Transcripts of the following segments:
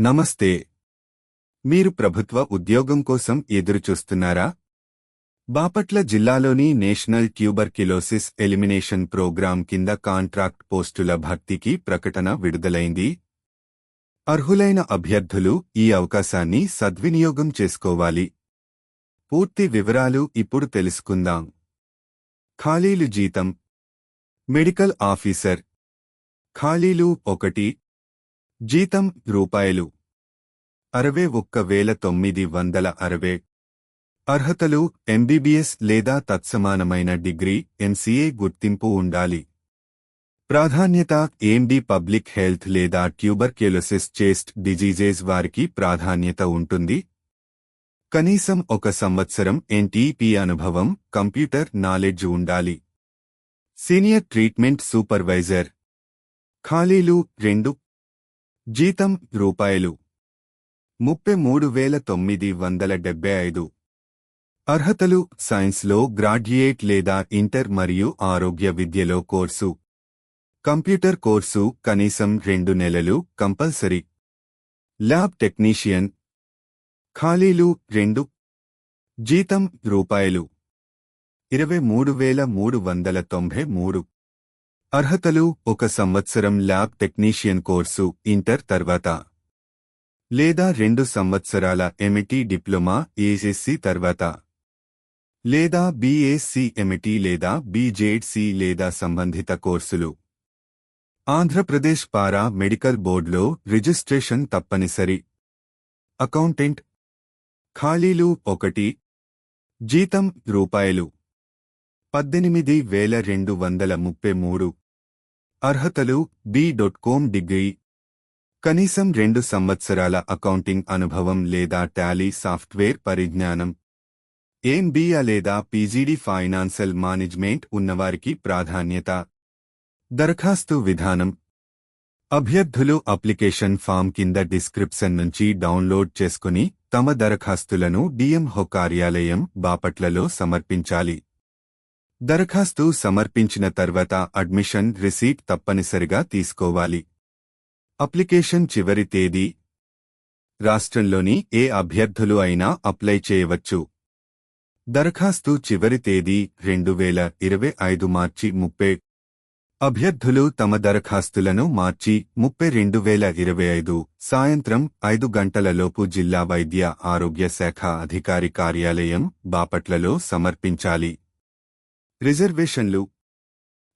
నమస్తే. మీరు ప్రభుత్వ ఉద్యోగం కోసం ఎదురుచూస్తున్నారా? బాపట్ల జిల్లాలోని నేషనల్ ట్యూబర్క్యులోసిస్ ఎలిమినేషన్ ప్రోగ్రాం కింద కాంట్రాక్ట్ పోస్టుల భర్తీకి ప్రకటన విడుదలైంది. అర్హులైన అభ్యర్థులు ఈ అవకాశాన్ని సద్వినియోగం చేసుకోవాలి. పూర్తి వివరాలు ఇప్పుడు తెలుసుకుందాం. ఖాళీలు జీతం మెడికల్ ఆఫీసర్ ఖాళీలు 1 జీతం రూపాయలు 61,960 అర్హతలు ఎంబీబీఎస్ లేదా తత్సమానమైన డిగ్రీ ఎంసీఏ గుర్తింపు ఉండాలి. ప్రాధాన్యత ఎండి పబ్లిక్ హెల్త్ లేదా ట్యూబర్క్యులోసిస్ చెస్ట్ డిజీజెస్ వారికి ప్రాధాన్యత ఉంటుంది. కనీసం 1 సంవత్సరం ఎన్టీపీ అనుభవం కంప్యూటర్ నాలెడ్జ్ ఉండాలి. సీనియర్ ట్రీట్మెంట్ సూపర్వైజర్ ఖాళీలు 2 జీతం రూపాయలు 33,975 అర్హతలు సైన్స్లో గ్రాడ్యుయేట్ లేదా ఇంటర్ మరియు ఆరోగ్య విద్యలో కోర్సు కంప్యూటర్ కోర్సు కనీసం 2 నెలలు కంపల్సరీ. ల్యాబ్ టెక్నీషియన్ ఖాళీలు 2 జీతం రూపాయలు 23,393 అర్హతలు 1 సంవత్సరం ల్యాబ్ టెక్నీషియన్ కోర్సు ఇంటర్ తర్వాత లేదా 2 సంవత్సరాల ఎంఈటీ డిప్లొమా ఏఎస్సీ తర్వాత లేదా బీఎస్సీ ఎంఈటీ లేదా బీజెడ్సీ లేదా సంబంధిత కోర్సులు. ఆంధ్రప్రదేశ్ పారా మెడికల్ బోర్డులో రిజిస్ట్రేషన్ తప్పనిసరి. అకౌంటెంట్ ఖాళీలు 1 జీతం రూపాయలు 18,233 అర్హతలు బి.కామ్ డిగ్రీ కనీసం 2 సంవత్సరాల అకౌంటింగ్ అనుభవం లేదా టాలీ సాఫ్ట్వేర్ పరిజ్ఞానం. ఎంబీఏ లేదా పీజీడీ ఫైనాన్షియల్ మేనేజ్మెంట్ ఉన్నవారికి ప్రాధాన్యత. దరఖాస్తు విధానం అభ్యర్థులు అప్లికేషన్ ఫామ్ కింద డిస్క్రిప్షన్ నుంచి డౌన్లోడ్ చేసుకుని తమ దరఖాస్తులను డిఎంఓ కార్యాలయం బాపట్లలో సమర్పించాలి. దరఖాస్తు సమర్పించిన తర్వాత అడ్మిషన్ రిసీట్ తప్పనిసరిగా తీసుకోవాలి. అప్లికేషన్ చివరి తేదీ రాష్ట్రంలోని ఏ అభ్యర్థులు అయినా అప్లై చేయవచ్చు. దరఖాస్తు చివరి తేదీ 2025 మార్చి 30. అభ్యర్థులు తమ దరఖాస్తులను మార్చి 30, 2025 సాయంత్రం 5 గంటలలోపు జిల్లా వైద్య ఆరోగ్య శాఖ అధికారి కార్యాలయం బాపట్లలో సమర్పించాలి. రిజర్వేషన్లు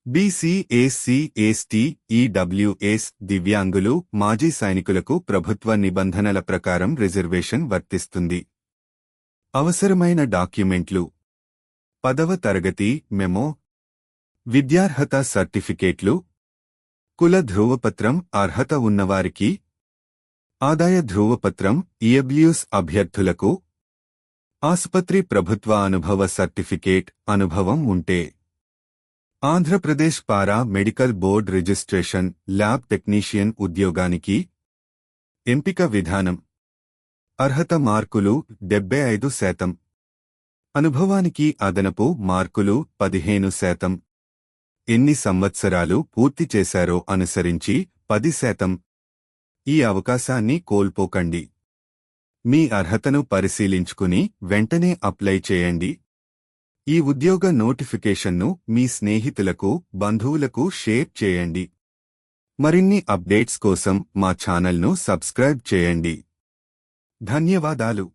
బీసీ, ఎస్సీ, ఎస్టీ, ఈడబ్ల్యూఎస్, దివ్యాంగులు, మాజీ సైనికులకు ప్రభుత్వ నిబంధనల ప్రకారం రిజర్వేషన్ వర్తిస్తుంది. అవసరమైన డాక్యుమెంట్లు 10వ తరగతి మెమో, విద్యార్హత సర్టిఫికేట్లు, కుల ధృవపత్రం అర్హత ఉన్నవారికి, ఆదాయ ధృవపత్రం ఈడబ్ల్యూఎస్ అభ్యర్థులకు, ఆసుపత్రి ప్రభుత్వ అనుభవ సర్టిఫికేట్ అనుభవం ఉంటే. ఆంధ్రప్రదేశ్ పారా medical board registration lab technician ఉద్యోగానికి ఎంపిక విధానం అర్హత మార్కులు 75%, అనుభవానికి అదనపు మార్కులు 15%, ఎన్ని సంవత్సరాలు పూర్తి చేశారో అనుసరించి 10%. ఈ అవకాశాన్ని కోల్పోకండి. మీ అర్హతను పరిశీలించుకుని వెంటనే అప్లై చేయండి. ఈ ఉద్యోగ నోటిఫికేషన్ను మీ స్నేహితులకు, బంధువులకు షేర్ చేయండి. మరిన్ని అప్డేట్స్ కోసం మా ఛానల్ను సబ్స్క్రైబ్ చేయండి. ధన్యవాదాలు.